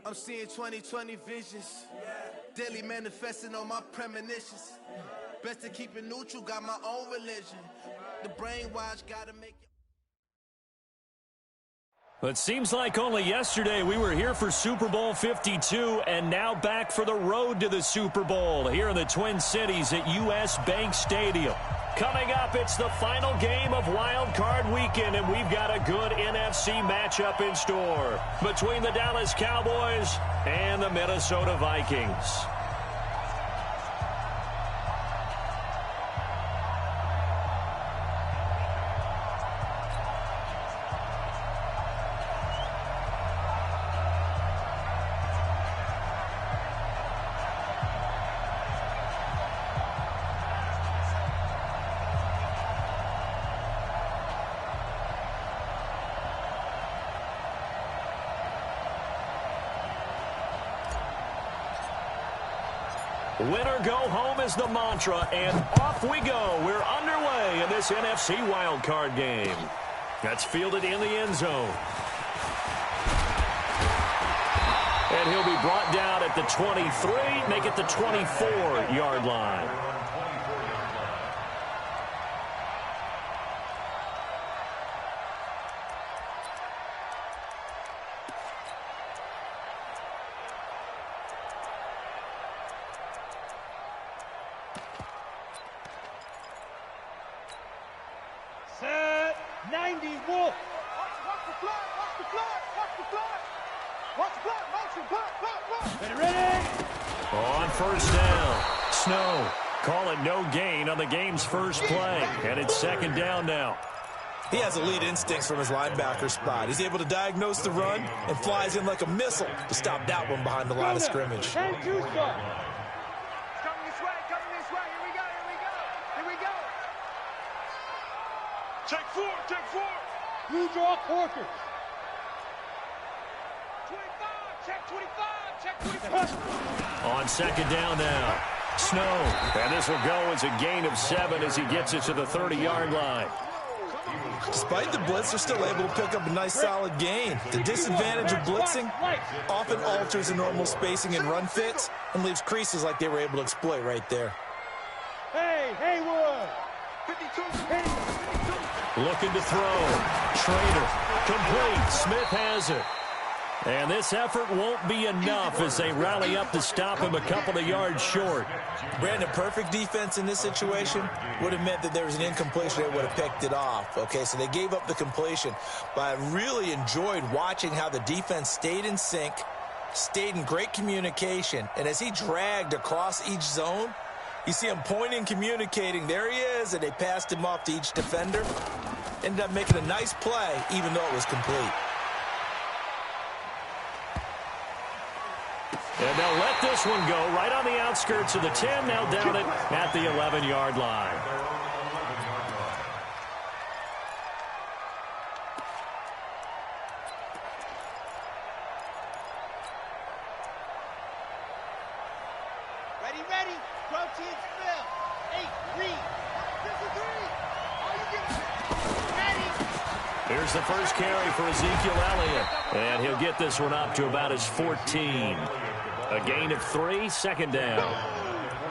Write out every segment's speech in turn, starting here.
I'm seeing 20/20 visions. Daily manifesting on my premonitions. Best to keep it neutral, got my own religion. The brainwash gotta make it. It seems like only yesterday we were here for Super Bowl 52 and now back for the road to the Super Bowl here in the Twin Cities at U.S. Bank Stadium. Coming up, it's the final game of Wild Card Weekend, and we've got a good NFC matchup in store between the Dallas Cowboys and the Minnesota Vikings. Winner go home is the mantra, and off we go. We're underway in this NFC wildcard game. That's fielded in the end zone. And he'll be brought down at the 23, make it the 24-yard line. Set 90 Wolf. Watch the flat, watch the flat, watch the flat. Watch the flat, motion, flat. Ready? On first down, Snow. Call it no gain on the game's first play. And it's second down now. He has elite instincts from his linebacker spot. He's able to diagnose the run and flies in like a missile to stop that one behind the line of scrimmage. 10-2 stop. Coming this way, here we go. Check four. Blue draw quarters. 25. On second down now, Snow. And this will go as a gain of 7 as he gets it to the 30-yard line. Despite the blitz, they're still able to pick up a nice solid gain. The disadvantage of blitzing often alters the normal spacing and run fits and leaves creases like they were able to exploit right there. Hey, Haywood. 52. Looking to throw. Schrader. Complete. Smith has it. And this effort won't be enough as they rally up to stop him a couple of yards short. Brandon, perfect defense in this situation would have meant that there was an incompletion. They would have picked it off. Okay, so they gave up the completion. But I really enjoyed watching how the defense stayed in sync, stayed in great communication. And as he dragged across each zone, you see him pointing, communicating. There he is, and they passed him off to each defender. Ended up making a nice play, even though it was complete. And they'll let this one go right on the outskirts of the 10. Now down it at the 11-yard line. Ready. Proteins fill. 8-3. This is 3. All you get is ready. Here's the first carry for Ezekiel Elliott. And he'll get this one up to about his 14. A gain of 3, second down.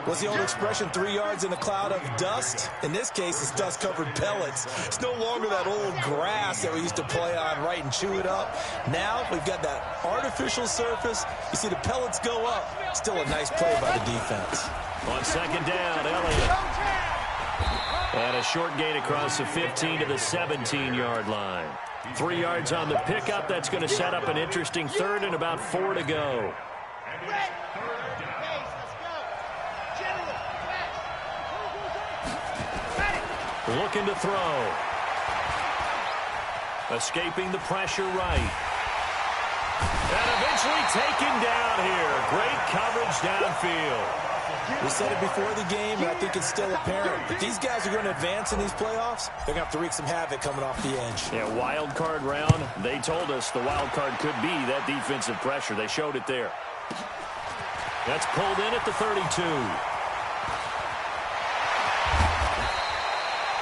What's the old expression, 3 yards in a cloud of dust? In this case, it's dust-covered pellets. It's no longer that old grass that we used to play on, right, and chew it up. Now we've got that artificial surface. You see the pellets go up. Still a nice play by the defense. On second down, Elliott. And a short gain across the 15 to the 17-yard line. 3 yards on the pickup. That's going to set up an interesting third and about 4 to go. Looking to throw. Escaping the pressure right. And eventually taken down here. Great coverage downfield. We said it before the game, and I think it's still apparent. If these guys are going to advance in these playoffs, they're going to have to wreak some havoc coming off the edge. Yeah, wild card round. They told us the wild card could be that defensive pressure. They showed it there. That's pulled in at the 32.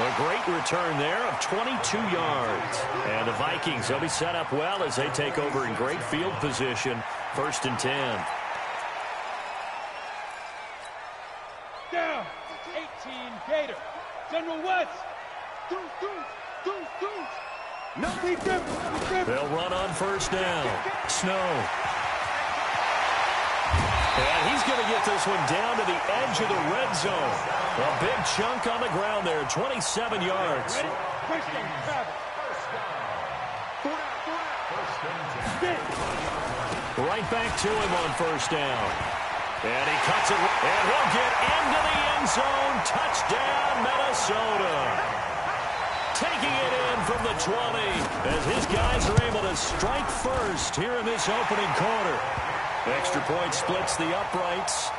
A great return there of 22 yards. And the Vikings, they'll be set up well as they take over in great field position. 1st and 10. Down. 18 Gator. General West. No, they'll run on 1st down. Snow. And he's going to get this one down to the edge of the red zone. A big chunk on the ground there, 27 yards. Ready? First down, travel. Right back to him on 1st down. And he cuts it, and he'll get into the end zone. Touchdown, Minnesota. Taking it in from the 20 as his guys are able to strike first here in this opening quarter. Extra point splits the uprights,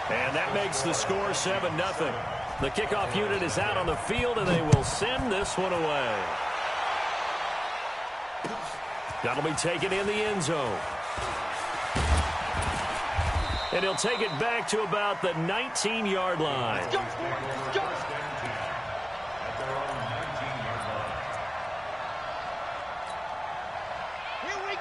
and that makes the score 7-0. The kickoff unit is out on the field, and they will send this one away. That'll be taken in the end zone. And he'll take it back to about the 19-yard line.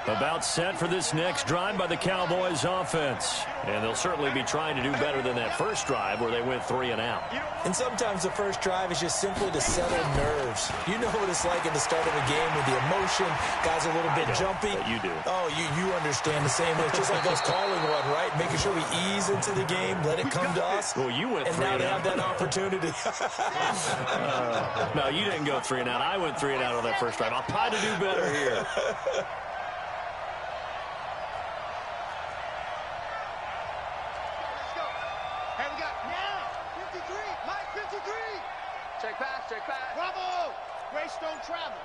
About set for this next drive by the Cowboys offense. And they'll certainly be trying to do better than that first drive where they went 3 and out. And sometimes the first drive is just simply to settle nerves. You know what it's like at the start of a game with the emotion. Guys are a little bit jumpy. You do. Oh, you understand the same way. It's just like us calling one, right? Making sure we ease into the game, let it come to us. Well, you went 3 and out. And now they have that opportunity. No, you didn't go 3 and out. I went 3 and out on that first drive. I'll try to do better here. Check back. Bravo! Grace don't travel.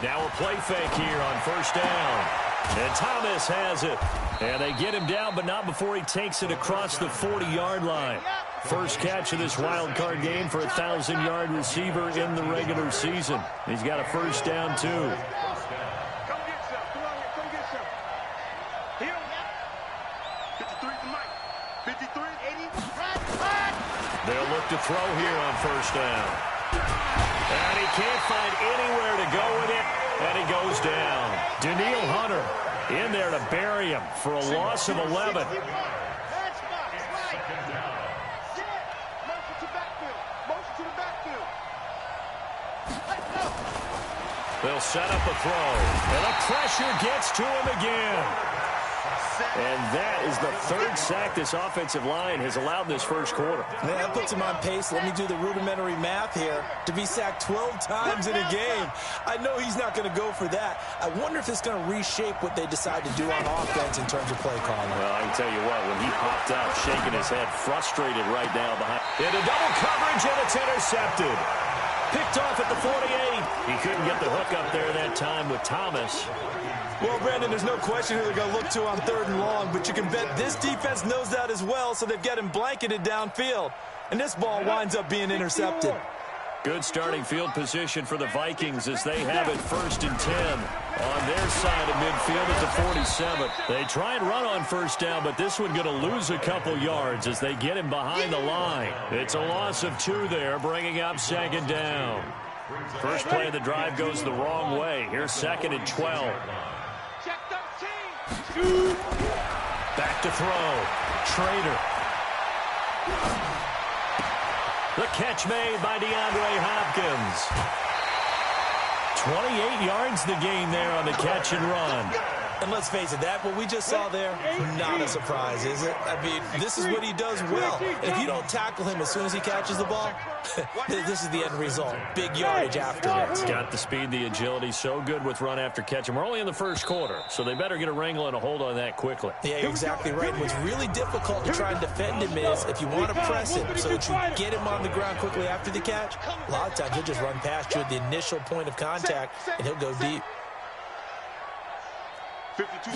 Now a play fake here on 1st down. And Thomas has it. And they get him down, but not before he takes it across the 40-yard line. First catch of this wild card game for a 1,000-yard receiver in the regular season. He's got a 1st down, too. Come get some. Here. 53 to Mike. 53. 80. They'll look to throw here on 1st down. And he can't find anywhere to go with it, and he goes down. Daniil Hunter in there to bury him for a loss of 11. They'll set up a throw, and the pressure gets to him again. And that is the 3rd sack this offensive line has allowed this first quarter. Man, that puts him on pace. Let me do the rudimentary math here. To be sacked 12 times in a game, I know he's not going to go for that. I wonder if it's going to reshape what they decide to do on offense in terms of play calling. Well, I can tell you what, when he popped up, shaking his head, frustrated right now behind. Into double coverage, and it's intercepted. Picked off at the 48. He couldn't get the hook up there that time with Thomas. Well, Brandon, there's no question who they're going to look to on 3rd and long, but you can bet this defense knows that as well, so they've got him blanketed downfield. And this ball winds up being intercepted. Good starting field position for the Vikings as they have it 1st and 10 on their side of midfield at the 47. They try and run on 1st down, but this one going to lose a couple yards as they get him behind the line. It's a loss of 2 there, bringing up 2nd down. First play of the drive goes the wrong way. Here's 2nd and 12. Check 13. Back to throw. Trader. The catch made by DeAndre Hopkins. 28 yards the gain there on the catch and run. And let's face it, that what we just saw there, not a surprise, is it? I mean, this is what he does well. And if you don't tackle him as soon as he catches the ball, this is the end result. Big yardage afterwards. Got the speed, the agility, so good with run after catch. And we're only in the first quarter, so they better get a wrangle and a hold on that quickly. Yeah, you're exactly right. What's really difficult to try and defend him is if you want to press him so that you get him on the ground quickly after the catch, a lot of times he'll just run past you at the initial point of contact, and he'll go deep. 52.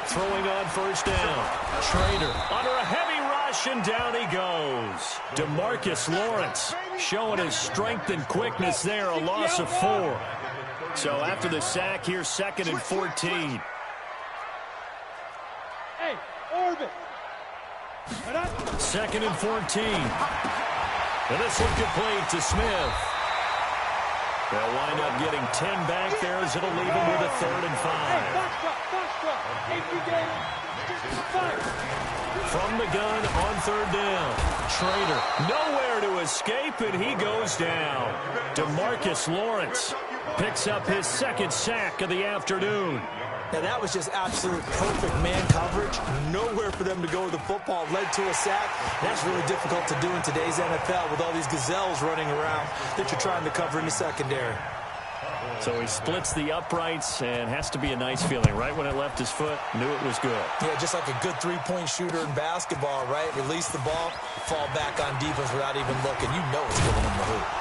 Throwing on 1st down. Trader under a heavy rush, and down he goes. DeMarcus Lawrence showing his strength and quickness there, a loss of 4. So after the sack, here's 2nd and 14. Hey, Orbit. 2nd and 14. And this one complete to Smith. They'll wind up getting 10 back there as it'll leave them with a 3rd and 5. From the gun on 3rd down. Trader nowhere to escape, and he goes down. DeMarcus Lawrence picks up his 2nd sack of the afternoon. Now, that was just absolute perfect man coverage. Nowhere for them to go with the football. Led to a sack. That's really difficult to do in today's NFL with all these gazelles running around that you're trying to cover in the secondary. So he splits the uprights, and has to be a nice feeling. Right when it left his foot, knew it was good. Yeah, just like a good three-point shooter in basketball, right? Release the ball, fall back on defense without even looking. You know it's going in the hoop.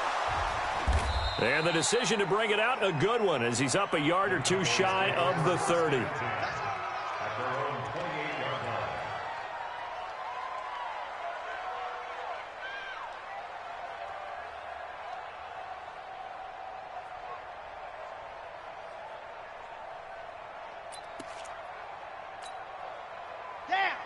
And the decision to bring it out, a good one, as he's up a yard or two shy of the 30.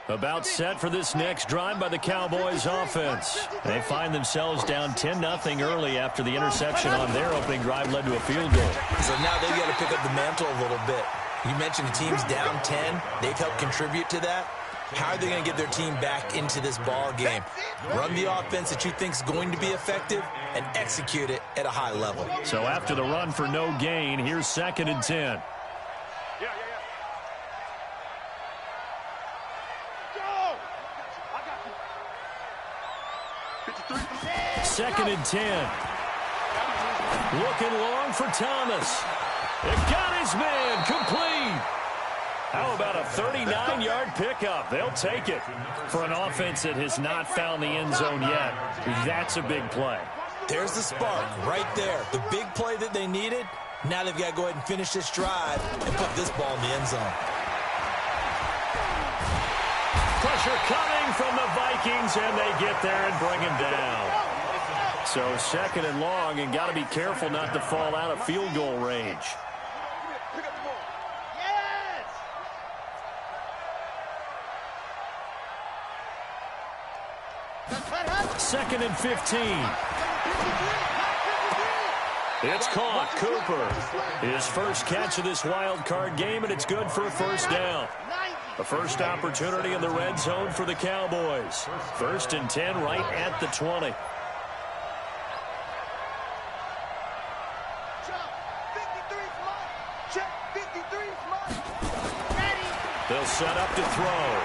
About set for this next drive by the Cowboys offense. They find themselves down 10-0 early after the interception on their opening drive led to a field goal. So now they've got to pick up the mantle a little bit. You mentioned the team's down 10. They've helped contribute to that. How are they going to get their team back into this ball game? Run the offense that you think is going to be effective and execute it at a high level. So after the run for no gain, here's 2nd and 10. 2nd and 10. Looking long for Thomas. It got his man complete. How about a 39-yard pickup? They'll take it. For an offense that has not found the end zone yet, that's a big play. There's the spark right there. The big play that they needed. Now they've got to go ahead and finish this drive and put this ball in the end zone. Pressure coming from the Vikings, and they get there and bring him down. So 2nd and long, and got to be careful not to fall out of field goal range. Yes! 2nd and 15. It's caught. Cooper. His first catch of this wild card game, and it's good for a 1st down. The first opportunity in the red zone for the Cowboys. 1st and 10 right at the 20. They'll set up to throw.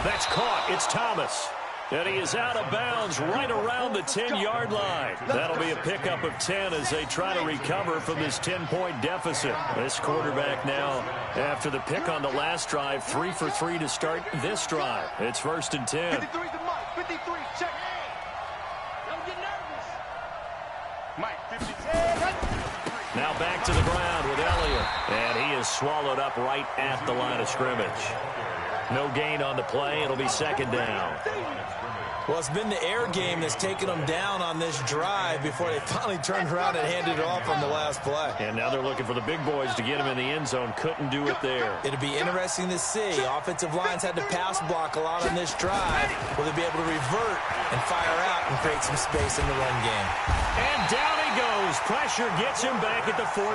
That's caught. It's Thomas. And he is out of bounds right around the 10-yard line. That'll be a pickup of 10 as they try to recover from this 10-point deficit. This quarterback now, after the pick on the last drive, 3 for 3 to start this drive. It's 1st and 10. 53 to Mike. 53, check. Don't get nervous. Mike, 53. Now back to the ground with Elliott. And he is swallowed up right at the line of scrimmage. No gain on the play. It'll be 2nd down. Well, it's been the air game that's taken them down on this drive before they finally turned around and handed it off on the last play. And now they're looking for the big boys to get him in the end zone. Couldn't do it there. It'll be interesting to see. Offensive lines had to pass block a lot on this drive. Will they be able to revert and fire out and create some space in the run game? And down he goes. Pressure gets him back at the 14.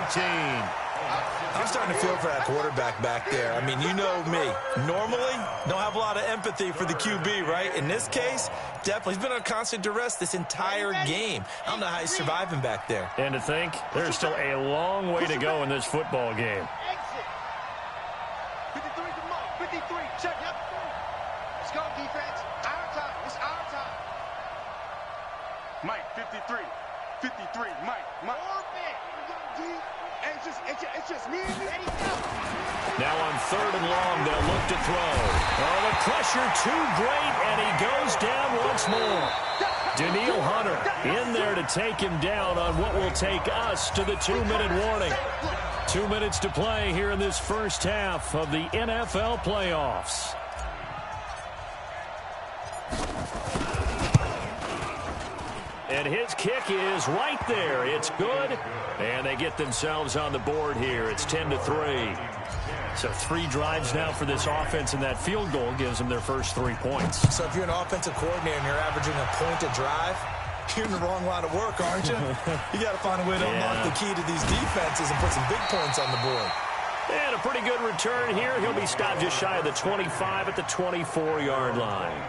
I'm starting to feel for that quarterback back there. I mean, you know me. Normally, don't have a lot of empathy for the QB, right? In this case, definitely. He's been on constant duress this entire game. I don't know how he's surviving back there. And to think, there's still a long way to go in this football game. 53 to Mike. 53, check. Yep. Let's go, defense. Our time. It's our time. Mike, 53. 53, Mike. It's just me and you. Now on 3rd and long, they'll look to throw. Oh, the pressure too great, and he goes down once more. Danielle Hunter in there to take him down on what will take us to the 2-minute warning. 2 minutes to play here in this first half of the NFL playoffs. And his kick is right there. It's good. And they get themselves on the board here. It's 10-3. So 3 drives now for this offense, and that field goal gives them their first 3 points. So if you're an offensive coordinator and you're averaging a point a drive, you're in the wrong line of work, aren't you? You got to find a way to unlock the key to these defenses and put some big points on the board. And a pretty good return here. He'll be stopped just shy of the 25 at the 24-yard line.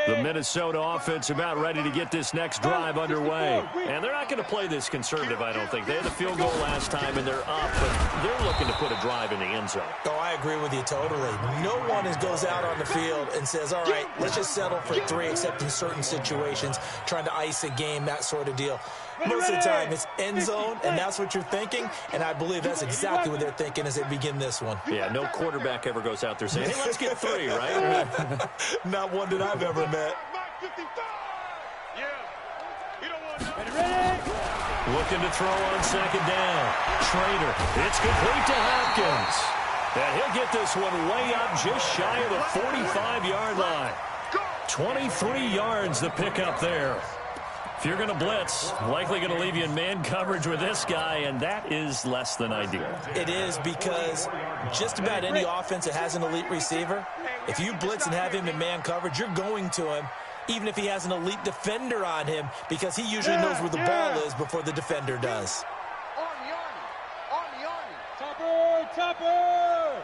The Minnesota offense about ready to get this next drive underway. And they're not going to play this conservative, I don't think. They had the field goal last time, and they're up, but they're looking to put a drive in the end zone. Oh, I agree with you totally. No one goes out on the field and says, all right, let's just settle for 3, except in certain situations, trying to ice a game, that sort of deal. Most of the time, it's end zone, and that's what you're thinking, and I believe that's exactly what they're thinking as they begin this one. Yeah, no quarterback ever goes out there saying, hey, let's get 3, right? Not one that I've ever met. Looking to throw on second down. Schrader. It's complete to Hopkins. And he'll get this one way up just shy of the 45-yard line. 23 yards the pickup there. If you're going to blitz, likely going to leave you in man coverage with this guy, and that is less than ideal. It is, because just about any offense that has an elite receiver, if you blitz and have him in man coverage, you're going to him, even if he has an elite defender on him, because he usually knows where the ball is before the defender does. Topper!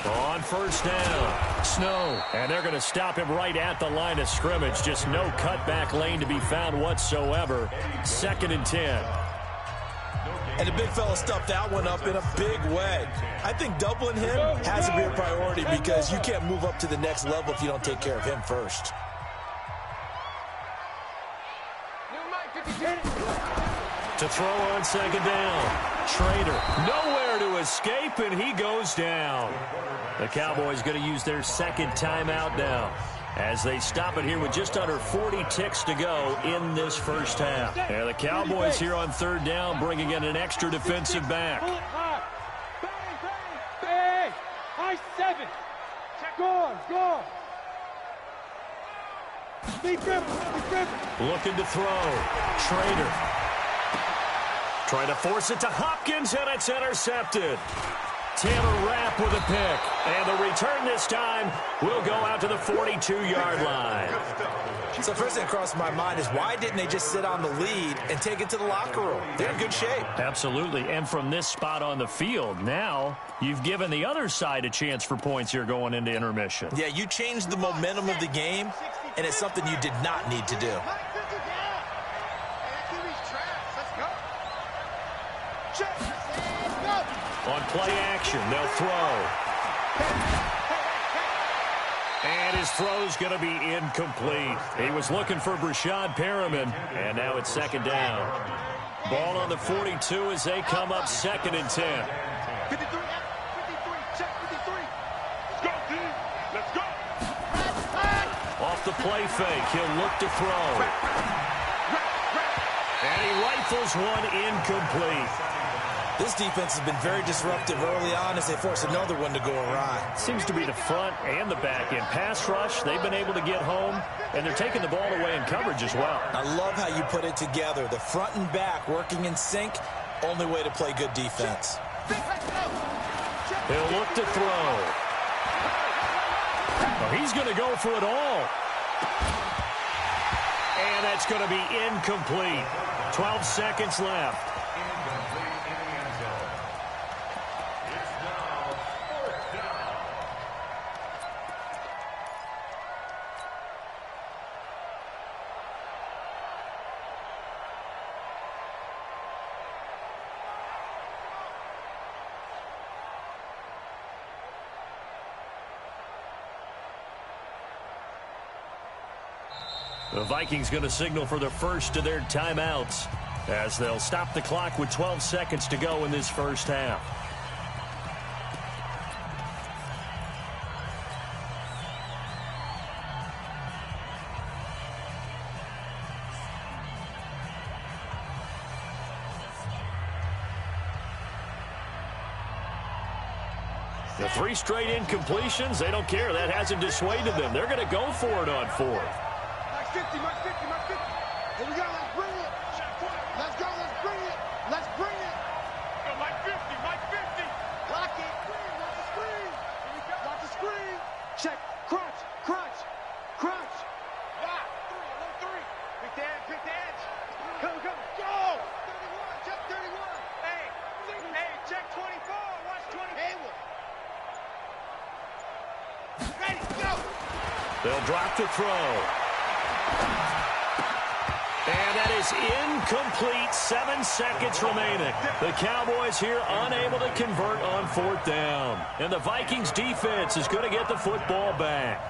On first down, Snow. And they're going to stop him right at the line of scrimmage. Just no cutback lane to be found whatsoever. 2nd and 10. And the big fella stuffed that one up in a big way. I think doubling him has to be a priority, because you can't move up to the next level if you don't take care of him first. To throw on second down, Schrader. Nowhere to escape, and he goes down. The Cowboys going to use their 2nd timeout now, as they stop it here with just under 40 ticks to go in this first half. And the Cowboys here on 3rd down, bringing in an extra defensive back. Bang! High 7. Gone. Big grip. Looking to throw. Schrader. Trying to force it to Hopkins, and it's intercepted. Taylor Rapp with a pick. And the return this time will go out to the 42-yard line. So first thing that crossed my mind is, why didn't they just sit on the lead and take it to the locker room? They're in good shape. Absolutely. And from this spot on the field, now you've given the other side a chance for points here going into intermission. Yeah, you changed the momentum of the game, and it's something you did not need to do. On play action, they'll throw. And his throw's going to be incomplete. He was looking for Brashad Perriman, and now it's 2nd down. Ball on the 42 as they come up 2nd and 10. 53, check 53. Let's go. Off the play fake, he'll look to throw. And he rifles one incomplete. This defense has been very disruptive early on as they force another one to go awry. Seems to be the front and the back end. Pass rush, they've been able to get home, and they're taking the ball away in coverage as well. I love how you put it together. The front and back working in sync, only way to play good defense. He'll look to throw. Well, he's going to go for it all. And that's going to be incomplete. 12 seconds left. The Vikings going to signal for the first of their timeouts as they'll stop the clock with 12 seconds to go in this first half. The 3 straight incompletions, they don't care. That hasn't dissuaded them. They're going to go for it on 4th. Mark 50, Mark 50, Mark 50. Here we go, let's bring it. Let's go, let's bring it. Let's bring it. Go, Mark 50, Mark 50. Lock it. Watch the screen. Here we go. Watch the screen. Check. Crunch, crunch, crunch. Lock. 3, 3. Pick the edge, pick the edge. Go, go, go. 31, check 31. Hey, check 24. Watch 24. Ready, go. They'll drop the throw. And that is incomplete. 7 seconds remaining. The Cowboys here unable to convert on 4th down. And the Vikings defense is going to get the football back.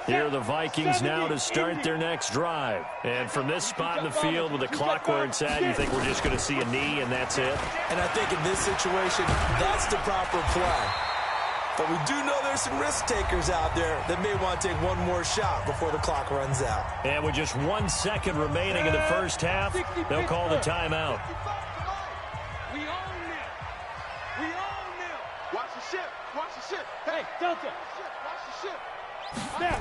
Here are the Vikings now to start their next drive. And from this spot in the field with the clock where it's at, you think we're just going to see a knee and that's it? And I think in this situation, that's the proper play. But we do know there's some risk takers out there that may want to take one more shot before the clock runs out. And with just 1 second remaining in the first half, they'll call the timeout. We own them. We own them. Watch the ship. Watch the ship. Hey, Delta. Watch the ship. Now.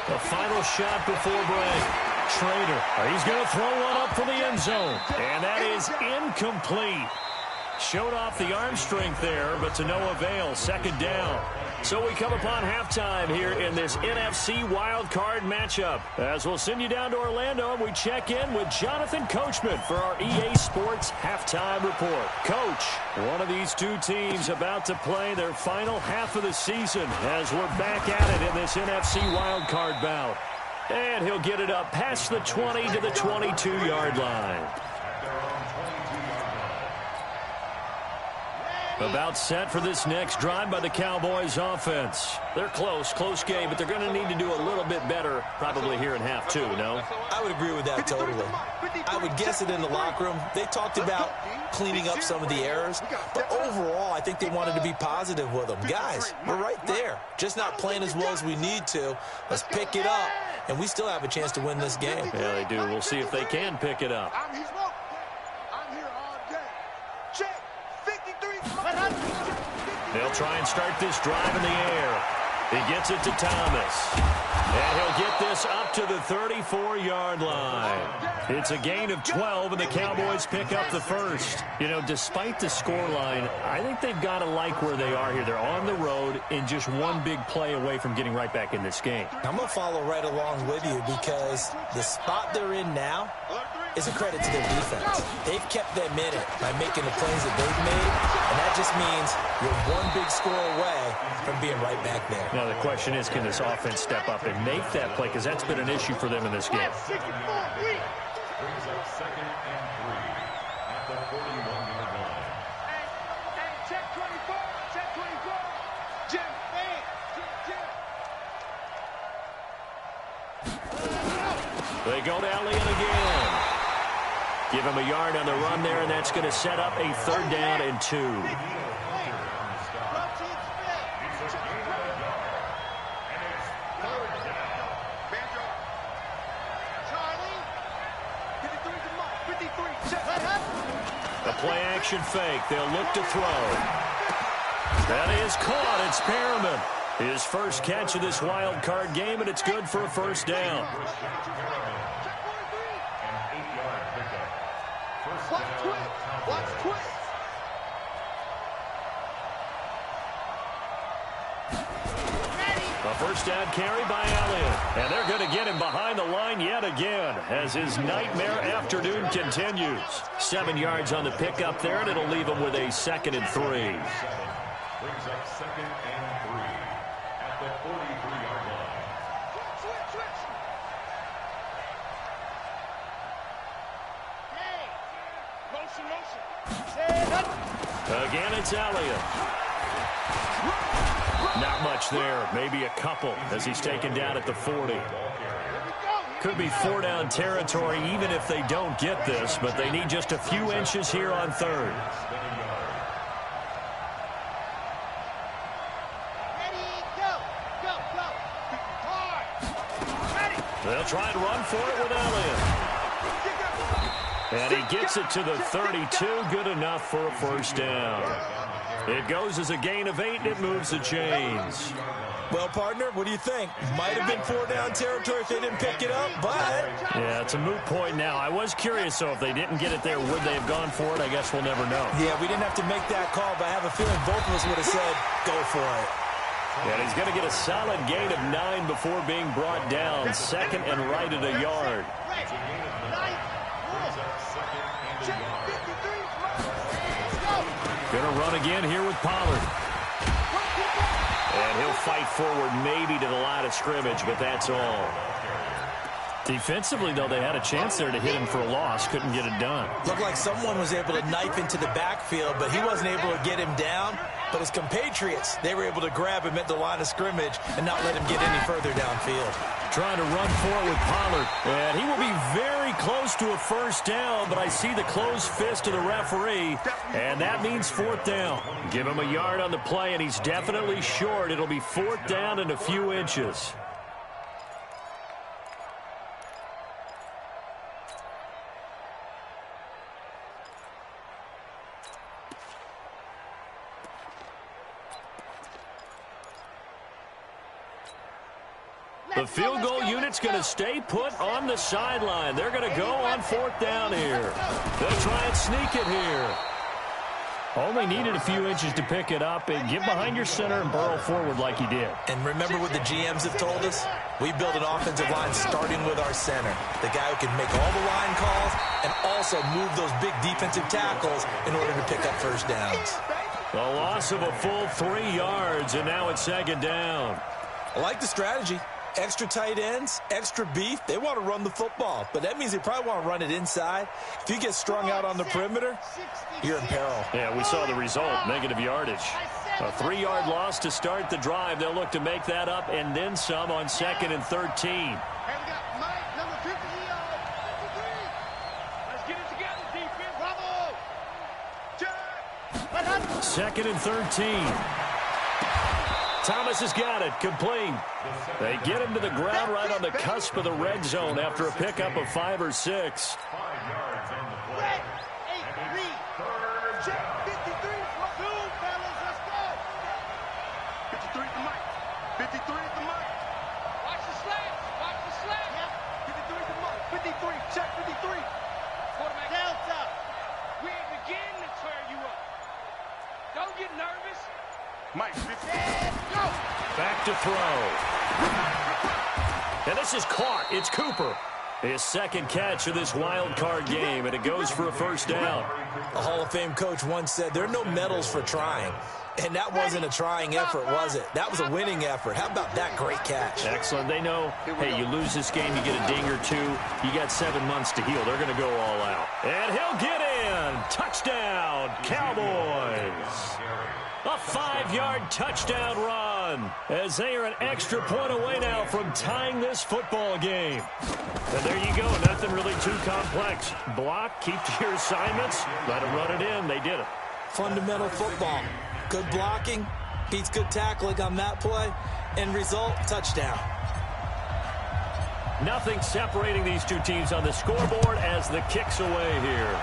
The final shot before break. Schrader. He's going to throw one up for the end zone. And that is incomplete. Showed off the arm strength there, but to no avail. 2nd down. So we come upon halftime here in this NFC Wild Card matchup. As we'll send you down to Orlando, and we check in with Jonathan Coachman for our EA Sports Halftime Report. Coach, one of these two teams about to play their final half of the season as we're back at it in this NFC Wild Card bout. And he'll get it up past the 20 to the 22-yard line. About set for this next drive by the Cowboys offense. They're close game, but they're going to need to do a little bit better probably here in half 2, no? I would agree with that totally. I would guess it in the locker room. They talked about cleaning up some of the errors, but overall, I think they wanted to be positive with them. Guys, we're right there. Just not playing as well as we need to. Let's pick it up, and we still have a chance to win this game. Yeah, they do. We'll see if they can pick it up. I'm here all day. Check. 53. They'll try and start this drive in the air. He gets it to Thomas. And he'll get this up to the 34-yard line. It's a gain of 12, and the Cowboys pick up the first. You know, despite the scoreline, I think they've got to like where they are here. They're on the road and just one big play away from getting right back in this game. I'm going to follow right along with you because the spot they're in now is a credit to their defense. They've kept them in it by making the plays that they've made, and that just means you're one big score away from being right back there. Now, the question is, can this offense step up and make that play? Because that's been an issue for them in this game. Brings up 2nd and 3 at the 41-yard line. Hey, check 24. Check 24. Jim, man. Jim. They go to Elliott again. Give him a yard on the run there, and that's going to set up a 3rd down and 2. A play-action fake. They'll look to throw. That is caught. It's Perriman. His first catch of this wild card game, and it's good for a 1st down. Watch twist. A 1st down carry by Elliott. And they're going to get him behind the line yet again as his nightmare afternoon continues. 7 yards on the pickup there, and it'll leave him with a 2nd and 3. Brings up 2nd and 3 at the 43-yard line. Switch. Motion. Again, it's Elliott. Not much there, maybe a couple as he's taken down at the 40. Could be 4-down territory even if they don't get this, but they need just a few inches here on 3rd. They'll try and run for it with Elliott. And he gets it to the 32. Good enough for a first down. It goes as a gain of 8, and it moves the chains. Well, partner, what do you think? Might have been 4-down territory if they didn't pick it up, but... Yeah, it's a moot point now. I was curious, so if they didn't get it there, would they have gone for it? I guess we'll never know. Yeah, we didn't have to make that call, but I have a feeling both of us would have said, go for it. And he's going to get a solid gain of 9 before being brought down. Second and right at a yard. Going to run again here with Pollard. And he'll fight forward maybe to the line of scrimmage, but that's all. Defensively, though, they had a chance there to hit him for a loss. Couldn't get it done. Looked like someone was able to knife into the backfield, but he wasn't able to get him down. But his compatriots, they were able to grab him at the line of scrimmage and not let him get any further downfield. Trying to run for it with Pollard. And he will be very close to a first down, but I see the closed fist of the referee, and that means 4th down. Give him a yard on the play, and he's definitely short. It'll be 4th down and a few inches. The field goal unit's going to stay put on the sideline. They're going to go on 4th down here. They'll try and sneak it here. Only needed a few inches to pick it up, and get behind your center and burrow forward like he did. And remember what the GMs have told us? We build an offensive line starting with our center, the guy who can make all the line calls and also move those big defensive tackles in order to pick up first downs. A loss of a full 3 yards, and now it's 2nd down. I like the strategy. Extra tight ends, extra beef, they want to run the football. But that means they probably want to run it inside. If you get strung out on the perimeter, you're in peril. Yeah, we saw the result, negative yardage. A 3-yard loss to start the drive. They'll look to make that up and then some on 2nd and 13. Hey, we got Mike, number 50, 53. Let's get it together, defense. Bravo. Check. 2nd and 13. Thomas has got it. Complete. They get him to the ground right on the cusp of the red zone after a pickup of 5 or 6. 5 yards on the play. And it's 3rd Check down. 53. Zoom, fellas. Let's go. 53 at the mic. 53 at the mic. Watch the slants. Watch the slants. Yeah. 53 at the mic. 53. Check 53. Quarterback. Delta. We ain't beginning to tear you up. Don't get nervous. Mike, 50. Go. Back to throw. And this is caught. It's Cooper. His 2nd catch of this wild card game, and it goes for a first down. A Hall of Fame coach once said, there are no medals for trying. And that wasn't a trying effort, was it? That was a winning effort. How about that great catch? Excellent. They know, hey, you lose this game, you get a ding or 2. You got 7 months to heal. They're going to go all out. And he'll get in. Touchdown, Cowboys. A 5-yard touchdown run as they are an extra point away now from tying this football game. And there you go. Nothing really too complex. Block, keep to your assignments, let them run it in. They did it. Fundamental football. Good blocking, beats good tackling on that play, and result, touchdown. Nothing separating these two teams on the scoreboard as the kick's away here.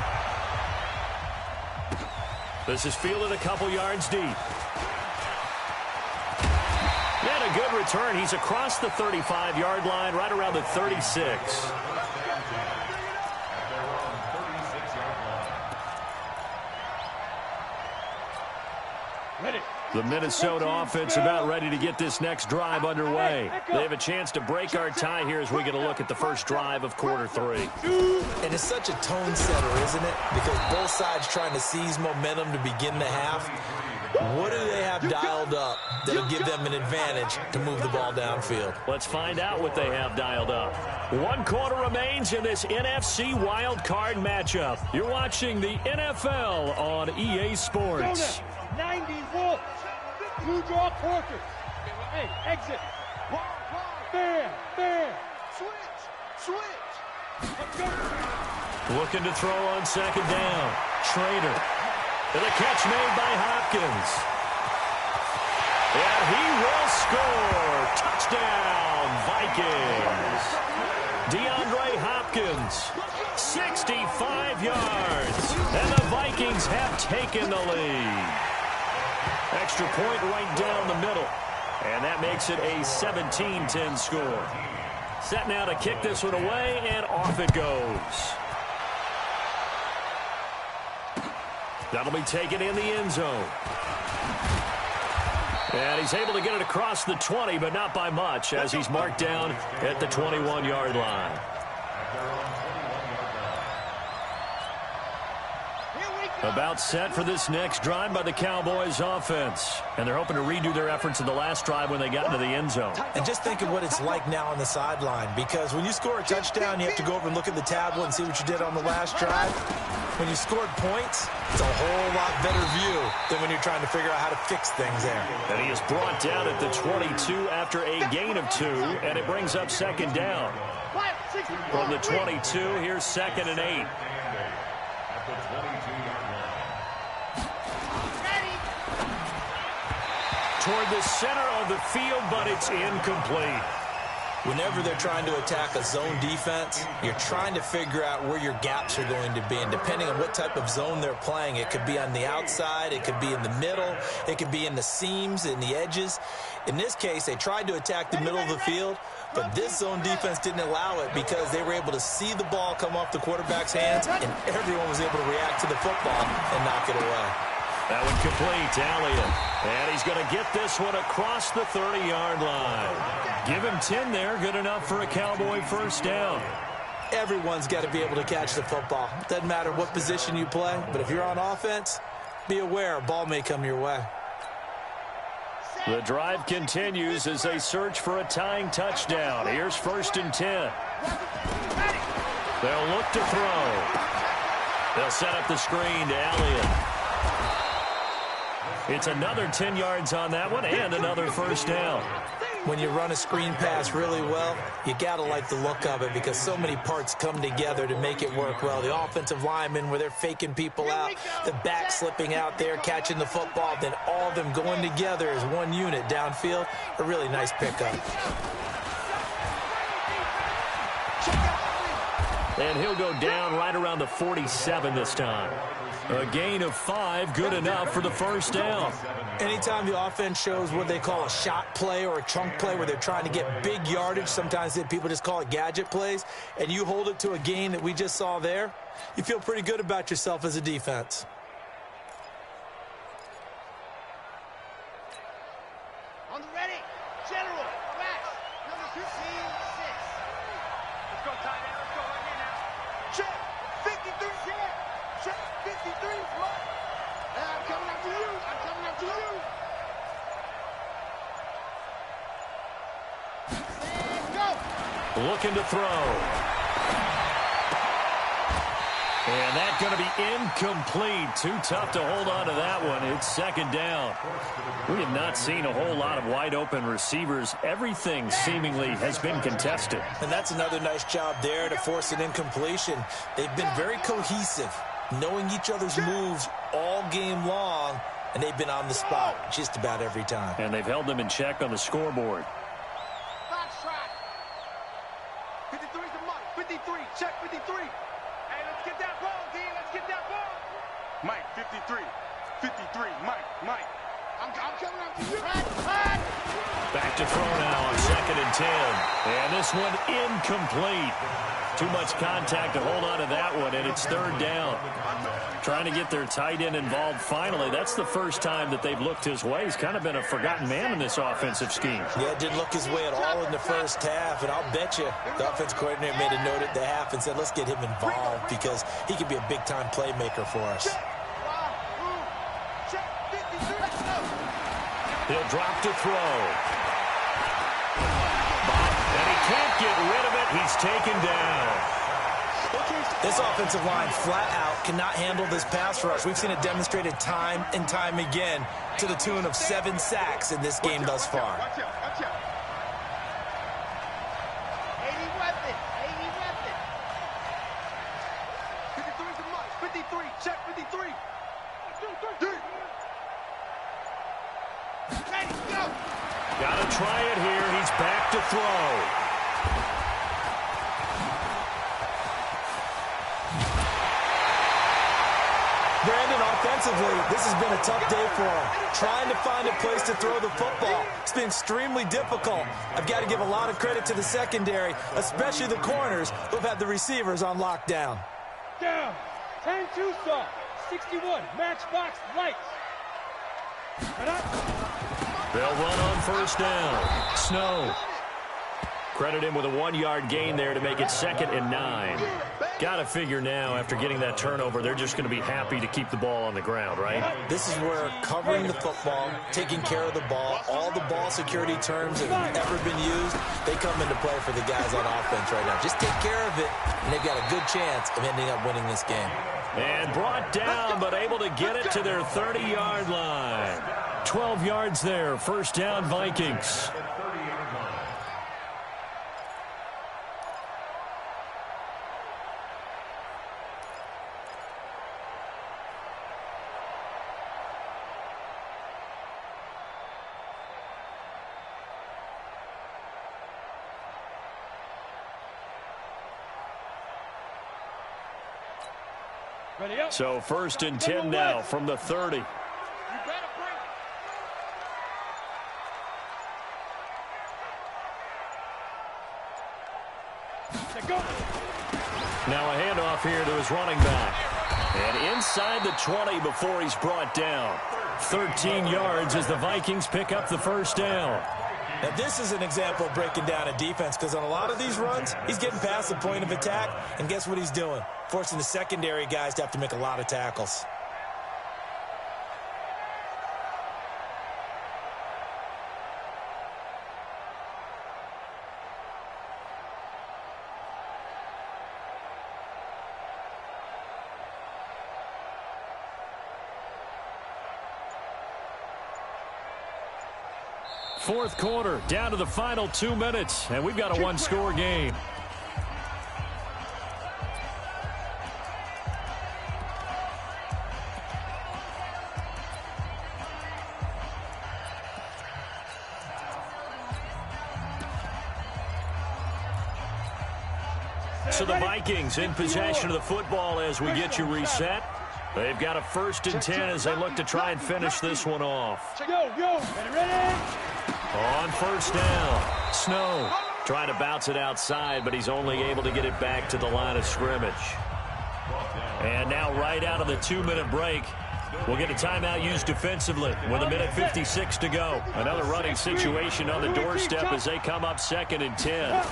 This is fielded a couple yards deep. And a good return. He's across the 35-yard line, right around the 36. The Minnesota offense about ready to get this next drive underway. They have a chance to break our tie here as we get a look at the first drive of quarter 3. And it's such a tone setter, isn't it? Because both sides trying to seize momentum to begin the half. What do they have dialed up that'll give them an advantage to move the ball downfield? Let's find out what they have dialed up. 1 quarter remains in this NFC wild card matchup. You're watching the NFL on EA Sports. 90 Wolf. Blue draw quarter. Hey, exit. Fair. Switch. Let's go. Looking to throw on 2nd down. Schrader. And a catch made by Hopkins. And he will score. Touchdown, Vikings. DeAndre Hopkins, 65 yards. And the Vikings have taken the lead. Extra point right down the middle. And that makes it a 17-10 score. Set now to kick this one away, and off it goes. That'll be taken in the end zone. And he's able to get it across the 20, but not by much, as he's marked down at the 21-yard line. About set for this next drive by the Cowboys offense. And they're hoping to redo their efforts in the last drive when they got into the end zone. And just think of what it's like now on the sideline, because when you score a touchdown, you have to go over and look at the tablet and see what you did on the last drive. When you scored points, it's a whole lot better view than when you're trying to figure out how to fix things there. And he is brought down at the 22 after a gain of 2, and it brings up second down. From the 22, here's 2nd and 8. At the 22-yard line. Toward the center of the field, but it's incomplete. Whenever they're trying to attack a zone defense, you're trying to figure out where your gaps are going to be. And depending on what type of zone they're playing, it could be on the outside, it could be in the middle, it could be in the seams, in the edges. In this case, they tried to attack the middle of the field, but this zone defense didn't allow it because they were able to see the ball come off the quarterback's hands, and everyone was able to react to the football and knock it away. That one complete to Elliott. And he's going to get this one across the 30-yard line. Give him 10 there. Good enough for a Cowboy first down. Everyone's got to be able to catch the football. Doesn't matter what position you play, but if you're on offense, be aware a ball may come your way. The drive continues as they search for a tying touchdown. Here's 1st and 10. They'll look to throw. They'll set up the screen to Elliott. It's another 10 yards on that one and another first down. When you run a screen pass really well, you got to like the look of it because so many parts come together to make it work well. The offensive linemen where they're faking people out, the back slipping out there, catching the football, then all of them going together as one unit downfield. A really nice pickup. And he'll go down right around the 47 this time. A gain of 5, good enough for the first down. Anytime the offense shows what they call a shot play or a chunk play where they're trying to get big yardage, sometimes people just call it gadget plays, and you hold it to a gain that we just saw there, you feel pretty good about yourself as a defense. On the ready, General, Max, number 2, 6. Let's go, tight end. Let's go right here now. Check, 53, check, 53, right. I'm coming after you. I'm coming after you. And go. Looking to throw. And that's going to be incomplete. Too tough to hold on to that one. It's second down. We have not seen a whole lot of wide-open receivers. Everything seemingly has been contested. And that's another nice job there to force an incompletion. They've been very cohesive, knowing each other's moves all game long, and they've been on the spot just about every time. And they've held them in check on the scoreboard. Box track. 53 is the mark. 53, check 53. Hey, let's get that ball, D. Let's get that ball. Mike, 53. 53, Mike. I'm coming up to you. Back to throw now on 2nd and 10. And this one incomplete. Too much contact to hold on to that one, and it's 3rd down. Trying to get their tight end involved finally. That's the first time that they've looked his way. He's kind of been a forgotten man in this offensive scheme. Yeah, it didn't look his way at all in the first half, and I'll bet you the offense coordinator made a note at the half and said, let's get him involved because he could be a big-time playmaker for us. He'll drop to throw. And he can't get rid of it. He's taken down. This offensive line flat out cannot handle this pass rush. We've seen it demonstrated time and time again to the tune of 7 sacks in this game thus far. Watch out. 80 weapon. 53 is the mark. 53, check 53. 1, 2, 3. Ready, go. Got to try it here. He's back to throw. Defensively, this has been a tough day for him. Trying to find a place to throw the football. It's been extremely difficult. I've got to give a lot of credit to the secondary, especially the corners who have had the receivers on lockdown. Down. 10-2 saw. 61. Matchbox lights. They'll run on first down. Snow. Credit him with a 1-yard gain there to make it 2nd and 9. Got to figure now, after getting that turnover, they're just going to be happy to keep the ball on the ground, right? This is where covering the football, taking care of the ball, all the ball security terms that have ever been used, they come into play for the guys on offense right now. Just take care of it, and they've got a good chance of ending up winning this game. And brought down, but able to get it to their 30-yard line. 12 yards there, first down Vikings. So 1st and 10 now from the 30. Now a handoff here to his running back. And inside the 20 before he's brought down. 13 yards as the Vikings pick up the first down. Now, this is an example of breaking down a defense, because on a lot of these runs, he's getting past the point of attack, and guess what he's doing? Forcing the secondary guys to have to make a lot of tackles. Fourth quarter, down to the final 2 minutes, and we've got a one-score game. So the Vikings in possession of the football as we get you reset. They've got a 1st and 10 as they look to try and finish this one off. Ready? On first down, Snow trying to bounce it outside, but he's only able to get it back to the line of scrimmage. And now right out of the 2-minute break, we'll get a timeout used defensively with 1:56 to go. Another running situation on the doorstep as they come up 2nd and 10.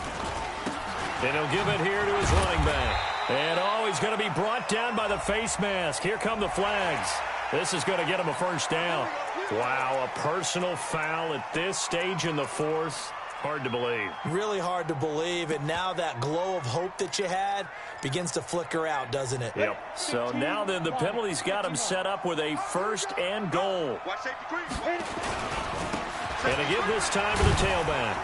And he'll give it here to his running back. And he's going to be brought down by the face mask. Here come the flags. This is going to get him a first down. Wow, a personal foul at this stage in the fourth. Hard to believe. Really hard to believe, and now that glow of hope that you had begins to flicker out, doesn't it? Yep. So now then the penalty's got him set up with a 1st and goal. And to give this time to the tailback.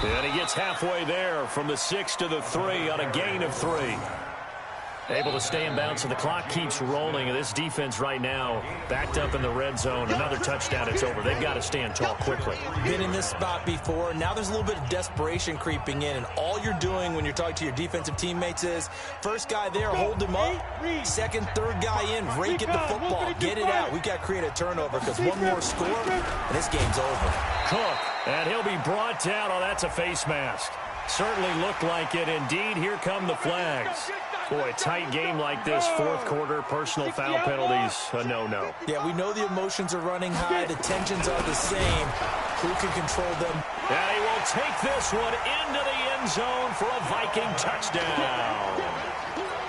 And he gets halfway there from the 6 to the 3 on a gain of 3. Able to stay in bounds, so the clock keeps rolling. And this defense right now backed up in the red zone. Another touchdown, it's over. They've got to stand tall quickly. Been in this spot before. Now there's a little bit of desperation creeping in. And all you're doing when you're talking to your defensive teammates is, first guy there, hold him up. Second, third guy in, rake at the football. Get it out. We've got to create a turnover, because one more score, and this game's over. Cook, and he'll be brought down. Oh, that's a face mask. Certainly looked like it. Indeed, here come the flags. Boy, a tight game like this, fourth quarter, personal foul penalties, a no-no. Yeah, we know the emotions are running high. The tensions are the same. Who can control them? And he will take this one into the end zone for a Viking touchdown.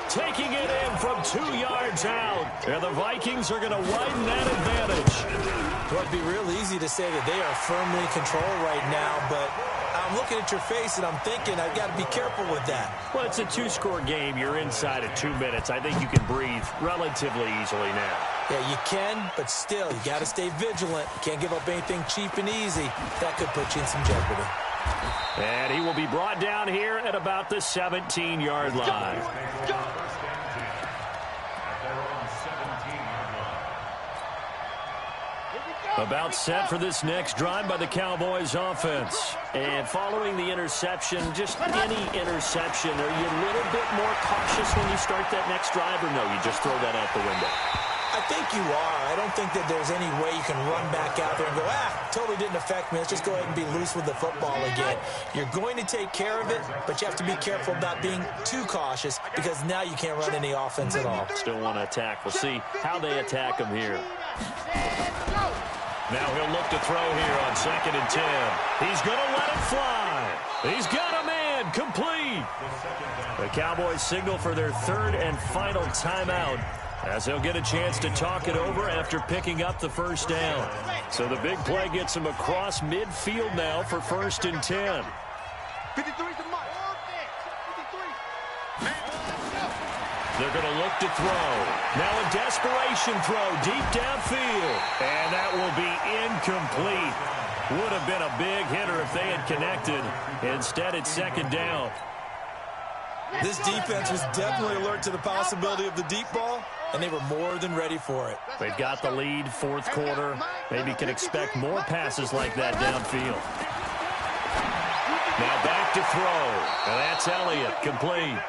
Taking it in from 2 yards out. And the Vikings are going to widen that advantage. Well, it'd be real easy to say that they are firmly in control right now, but I'm looking at your face and I'm thinking I've got to be careful with that. Well, it's a 2-score game. You're inside of 2 minutes. I think you can breathe relatively easily now. Yeah, you can, but still, you got to stay vigilant. You can't give up anything cheap and easy. That could put you in some jeopardy. And he will be brought down here at about the 17-yard line. About set for this next drive by the Cowboys offense. And following the interception, just any interception, are you a little bit more cautious when you start that next drive, or no, you just throw that out the window? I think you are. I don't think that there's any way you can run back out there and go, totally didn't affect me. Let's just go ahead and be loose with the football again. You're going to take care of it, but you have to be careful about being too cautious because now you can't run any offense at all. Still want to attack. We'll see how they attack him here. Now he'll look to throw here on 2nd and 10. He's going to let it fly. He's got a man complete. The Cowboys signal for their 3rd and final timeout, as they'll get a chance to talk it over after picking up the first down. So the big play gets them across midfield now for 1st and 10. 53's the mark. 53. They're going to look to throw. Now a desperation throw deep downfield. And that will be incomplete. Would have been a big hitter if they had connected. Instead, it's 2nd down. This defense was definitely alert to the possibility of the deep ball, and they were more than ready for it. They've got the lead, 4th quarter. Maybe can expect more passes like that downfield. Now back to throw. And that's Elliott, complete.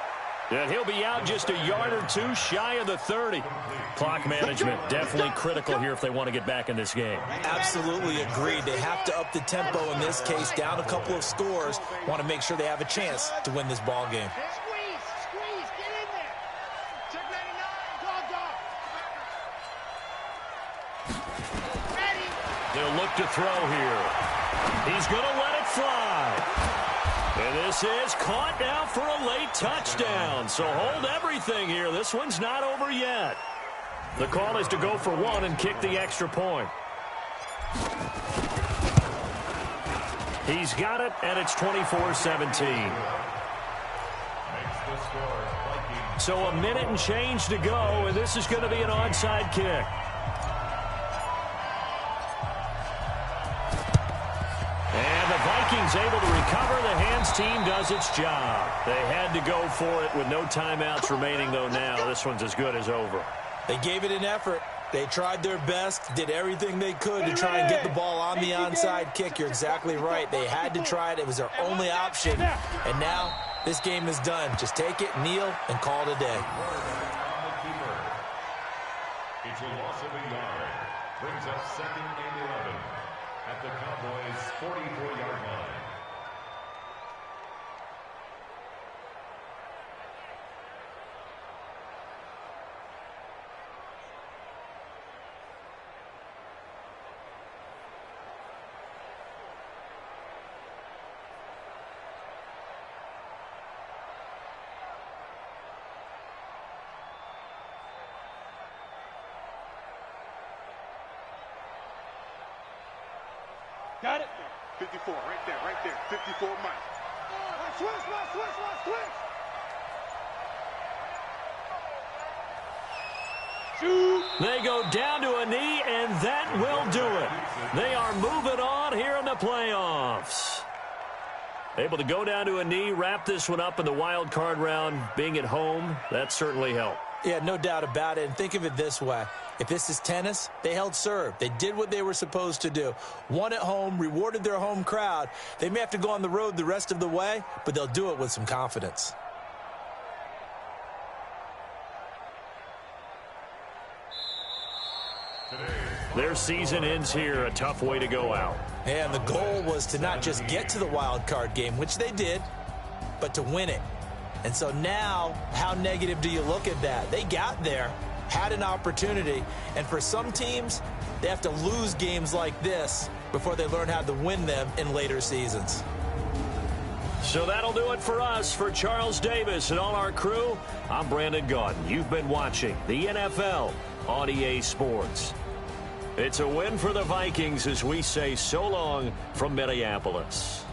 And he'll be out just a yard or two shy of the 30. Clock management definitely critical here if they want to get back in this game. Absolutely agreed. They have to up the tempo in this case, down a couple of scores. Want to make sure they have a chance to win this ball game. Squeeze, get in there. Check 99, dog. Ready. They'll look to throw here. He's going to let it fly. And this is caught now for a late touchdown. So hold everything here. This one's not over yet. The call is to go for 1 and kick the extra point. He's got it, and it's 24-17. So a minute and change to go, and this is going to be an onside kick. And the Vikings able to recover. The hands team does its job. They had to go for it with no timeouts remaining, though now. This one's as good as over. They gave it an effort. They tried their best, did everything they could to try and get the ball on the onside kick. You're exactly right. They had to try it. It was their only option. And now this game is done. Just take it, kneel, and call it a day. It's a loss of a yard. Brings up 2nd and 11 at the Cowboys' 44-yard line. Got it? 54, right there. 54, Mike. Switch. Shoot. They go down to a knee, and that will do it. They are moving on here in the playoffs. Able to go down to a knee, wrap this one up in the wild card round. Being at home, that certainly helped. Yeah, no doubt about it. And think of it this way. If this is tennis, they held serve. They did what they were supposed to do. Won at home, rewarded their home crowd. They may have to go on the road the rest of the way, but they'll do it with some confidence. Their season ends here, a tough way to go out. And the goal was to not just get to the wild card game, which they did, but to win it. And so now, how negative do you look at that? They got there, had an opportunity, and for some teams, they have to lose games like this before they learn how to win them in later seasons. So that'll do it for us. For Charles Davis and all our crew, I'm Brandon Gaudin. You've been watching the NFL on EA Sports. It's a win for the Vikings as we say so long from Minneapolis.